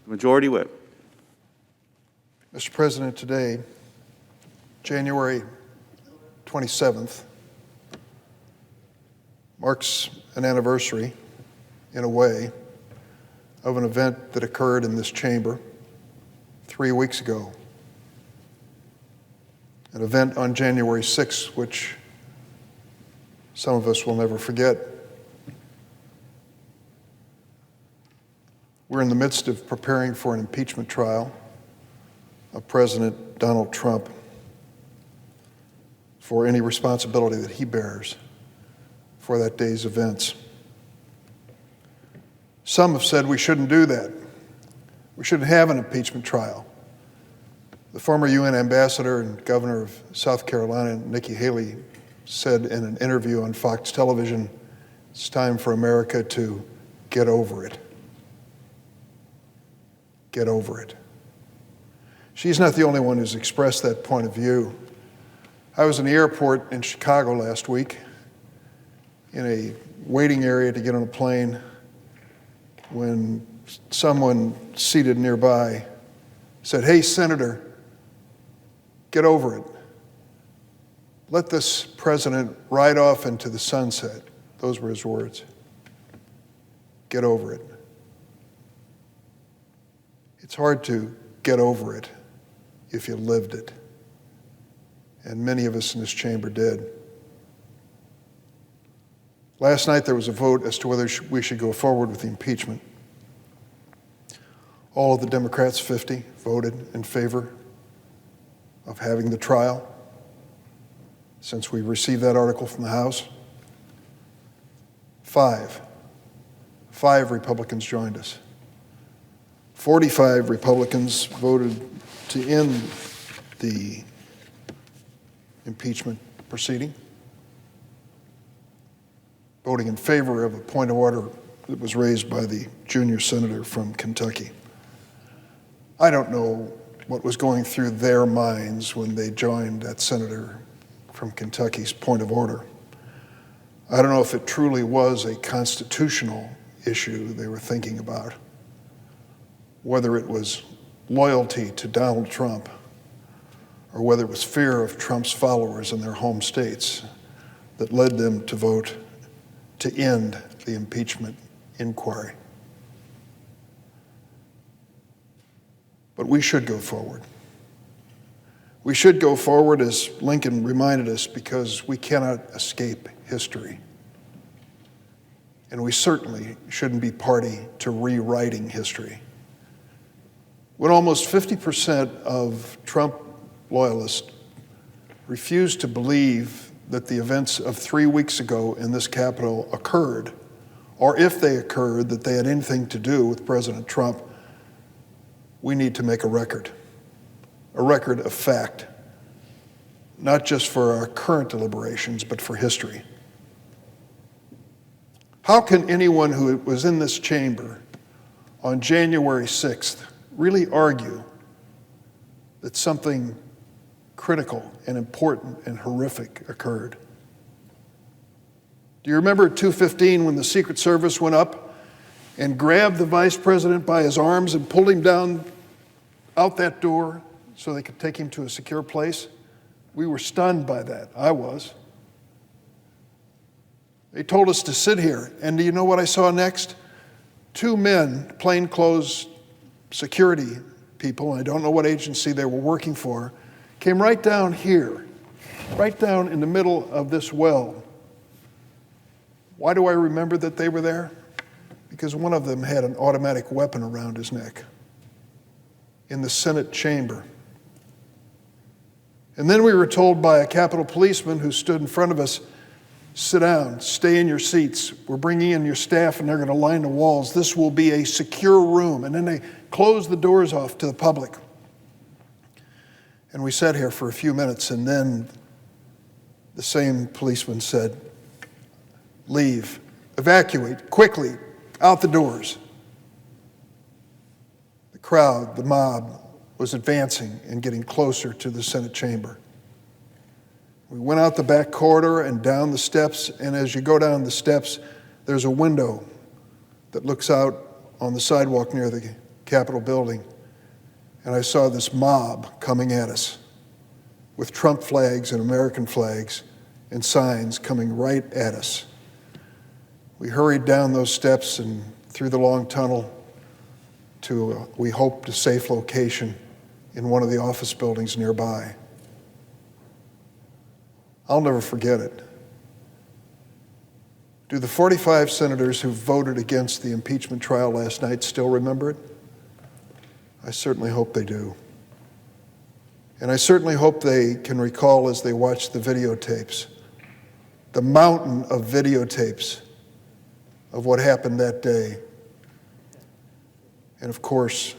Majority Whip. Mr. President, today, January 27th, marks an anniversary, in a way, of an event that occurred in this chamber 3 weeks ago. An event on January 6th, which some of us will never forget. We're in the midst of preparing for an impeachment trial of President Donald Trump for any responsibility that he bears for that day's events. Some have said we shouldn't do that. We shouldn't have an impeachment trial. The former UN ambassador and governor of South Carolina, Nikki Haley, said in an interview on Fox television, it's time for America to get over it. Get over it. She's not the only one who's expressed that point of view. I was in the airport in Chicago last week in a waiting area to get on a plane when someone seated nearby said, "Hey, Senator, get over it. Let this president ride off into the sunset." Those were his words. Get over it. It's hard to get over it if you lived it. And many of us in this chamber did. Last night there was a vote as to whether we should go forward with the impeachment. All of the Democrats, 50, voted in favor of having the trial since we received that article from the House. Five Republicans joined us. 45 Republicans voted to end the impeachment proceeding, voting in favor of a point of order that was raised by the junior senator from Kentucky. I don't know what was going through their minds when they joined that senator from Kentucky's point of order. I don't know if it truly was a constitutional issue they were thinking about, whether it was loyalty to Donald Trump or whether it was fear of Trump's followers in their home states that led them to vote to end the impeachment inquiry. But we should go forward. We should go forward, as Lincoln reminded us, because we cannot escape history. And we certainly shouldn't be party to rewriting history. When almost 50% of Trump loyalists refuse to believe that the events of 3 weeks ago in this Capitol occurred, or if they occurred, that they had anything to do with President Trump, we need to make a record of fact, not just for our current deliberations, but for history. How can anyone who was in this chamber on January 6th really argue that something critical and important and horrific occurred? Do you remember at 2:15 when the Secret Service went up and grabbed the vice president by his arms and pulled him down out that door so they could take him to a secure place? We were stunned by that. I was. They told us to sit here, and do you know what I saw next? Two men, plainclothes security people, I don't know what agency they were working for, came right down here, right down in the middle of this well. Why do I remember that they were there? Because one of them had an automatic weapon around his neck in the Senate chamber. And then we were told by a Capitol policeman who stood in front of us, sit down, stay in your seats. We're bringing in your staff and they're going to line the walls. This will be a secure room. And then they closed the doors off to the public. And we sat here for a few minutes, and then the same policeman said, "Leave, evacuate, quickly, out the doors." The crowd, the mob, was advancing and getting closer to the Senate chamber. We went out the back corridor and down the steps, and as you go down the steps, there's a window that looks out on the sidewalk near the Capitol building, and I saw this mob coming at us with Trump flags and American flags and signs coming right at us. We hurried down those steps and through the long tunnel to, we hoped, a safe location in one of the office buildings nearby. I'll never forget it. Do the 45 senators who voted against the impeachment trial last night still remember it? I certainly hope they do. And I certainly hope they can recall as they watch the videotapes, the mountain of videotapes of what happened that day. And of course,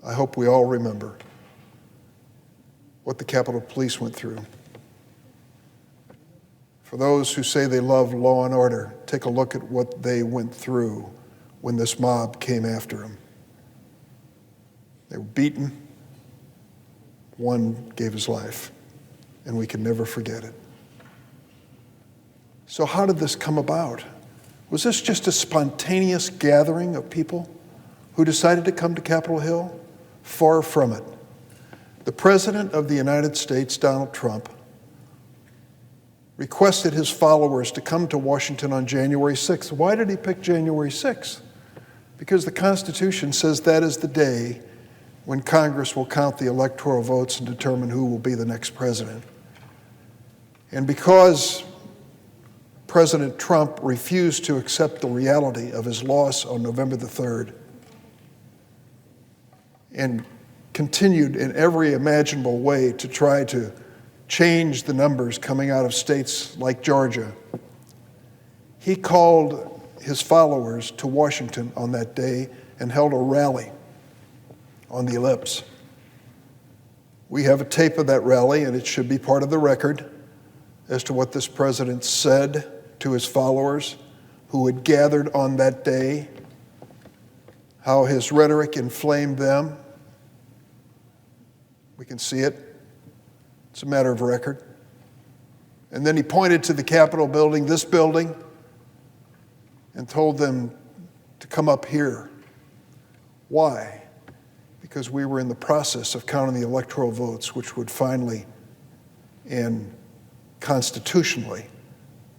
I hope we all remember what the Capitol Police went through. For those who say they love law and order, take a look at what they went through when this mob came after them. They were beaten. One gave his life, and we can never forget it. So how did this come about? Was this just a spontaneous gathering of people who decided to come to Capitol Hill? Far from it. The President of the United States, Donald Trump, requested his followers to come to Washington on January 6th. Why did he pick January 6th? Because the Constitution says that is the day when Congress will count the electoral votes and determine who will be the next president. And because President Trump refused to accept the reality of his loss on November the 3rd and continued in every imaginable way to try to change the numbers coming out of states like Georgia, he called his followers to Washington on that day and held a rally on the Ellipse. We have a tape of that rally, and it should be part of the record as to what this president said to his followers who had gathered on that day, how his rhetoric inflamed them. We can see it. It's a matter of record. And then he pointed to the Capitol building, this building, and told them to come up here. Why? Because we were in the process of counting the electoral votes, which would finally and constitutionally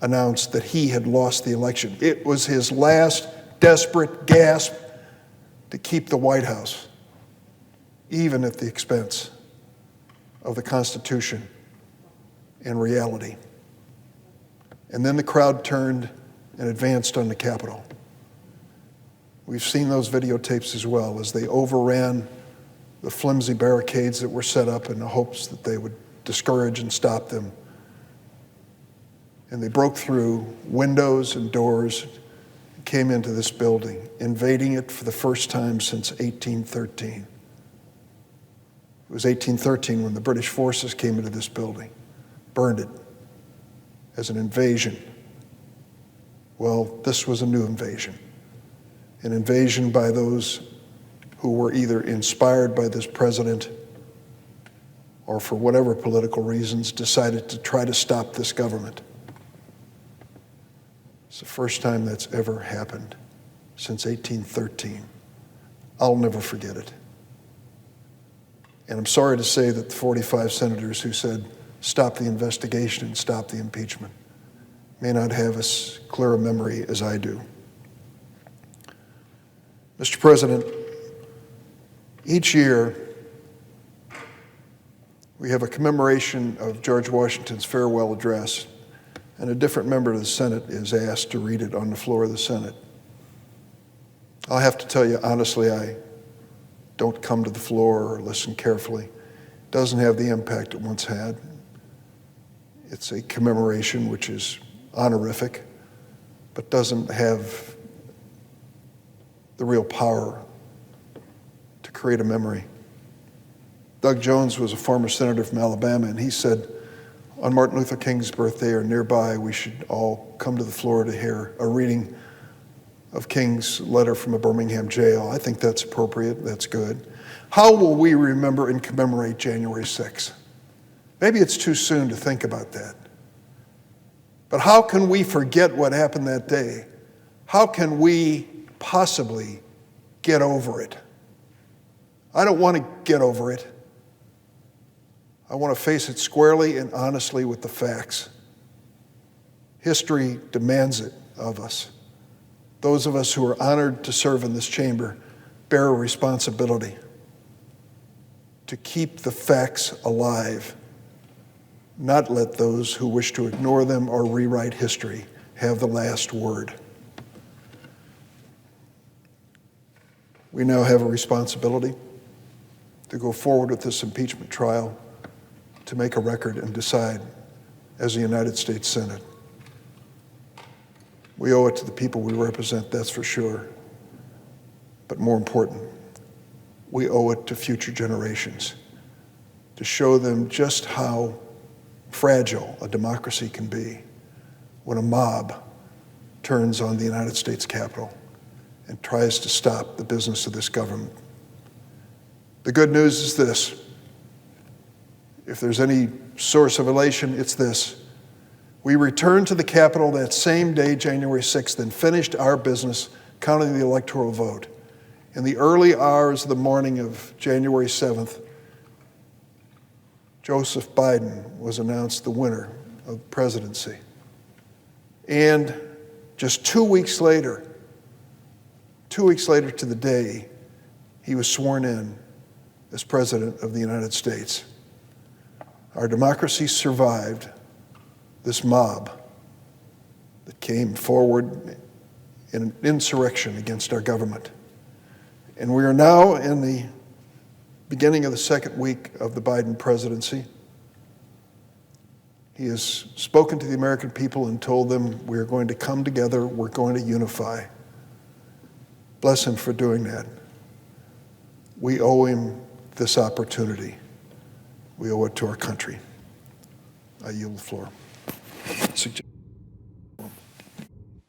announce that he had lost the election. It was his last desperate gasp to keep the White House, even at the expense of the Constitution and reality. And then the crowd turned and advanced on the Capitol. We've seen those videotapes as well as they overran the flimsy barricades that were set up in the hopes that they would discourage and stop them. And they broke through windows and doors and came into this building, invading it for the first time since 1813. It was 1813 when the British forces came into this building, burned it as an invasion. Well, this was a new invasion, an invasion by those who were either inspired by this president or for whatever political reasons decided to try to stop this government. It's the first time that's ever happened since 1813. I'll never forget it. And I'm sorry to say that the 45 senators who said, stop the investigation and stop the impeachment, may not have as clear a memory as I do. Mr. President, each year we have a commemoration of George Washington's farewell address, and a different member of the Senate is asked to read it on the floor of the Senate. I'll have to tell you, honestly, I don't come to the floor or listen carefully. It doesn't have the impact it once had. It's a commemoration which is honorific, but doesn't have the real power to create a memory. Doug Jones was a former senator from Alabama, and he said, on Martin Luther King's birthday or nearby, we should all come to the floor to hear a reading of King's letter from a Birmingham jail. I think that's appropriate, that's good. How will we remember and commemorate January 6th? Maybe it's too soon to think about that. But how can we forget what happened that day? How can we possibly get over it. I don't want to get over it. I want to face it squarely and honestly with the facts. History demands it of us. Those of us who are honored to serve in this chamber bear a responsibility to keep the facts alive, not let those who wish to ignore them or rewrite history have the last word. We now have a responsibility to go forward with this impeachment trial, to make a record and decide as a United States Senate. We owe it to the people we represent, that's for sure. But more important, we owe it to future generations to show them just how fragile a democracy can be when a mob turns on the United States Capitol and tries to stop the business of this government. The good news is this. If there's any source of elation, it's this. We returned to the Capitol that same day, January 6th, and finished our business counting the electoral vote. In the early hours of the morning of January 7th, Joseph Biden was announced the winner of the presidency. And just 2 weeks later to the day, he was sworn in as President of the United States. Our democracy survived this mob that came forward in an insurrection against our government. And we are now in the beginning of the second week of the Biden presidency. He has spoken to the American people and told them we are going to come together, we're going to unify. Bless him for doing that. We owe him this opportunity. We owe it to our country. I yield the floor.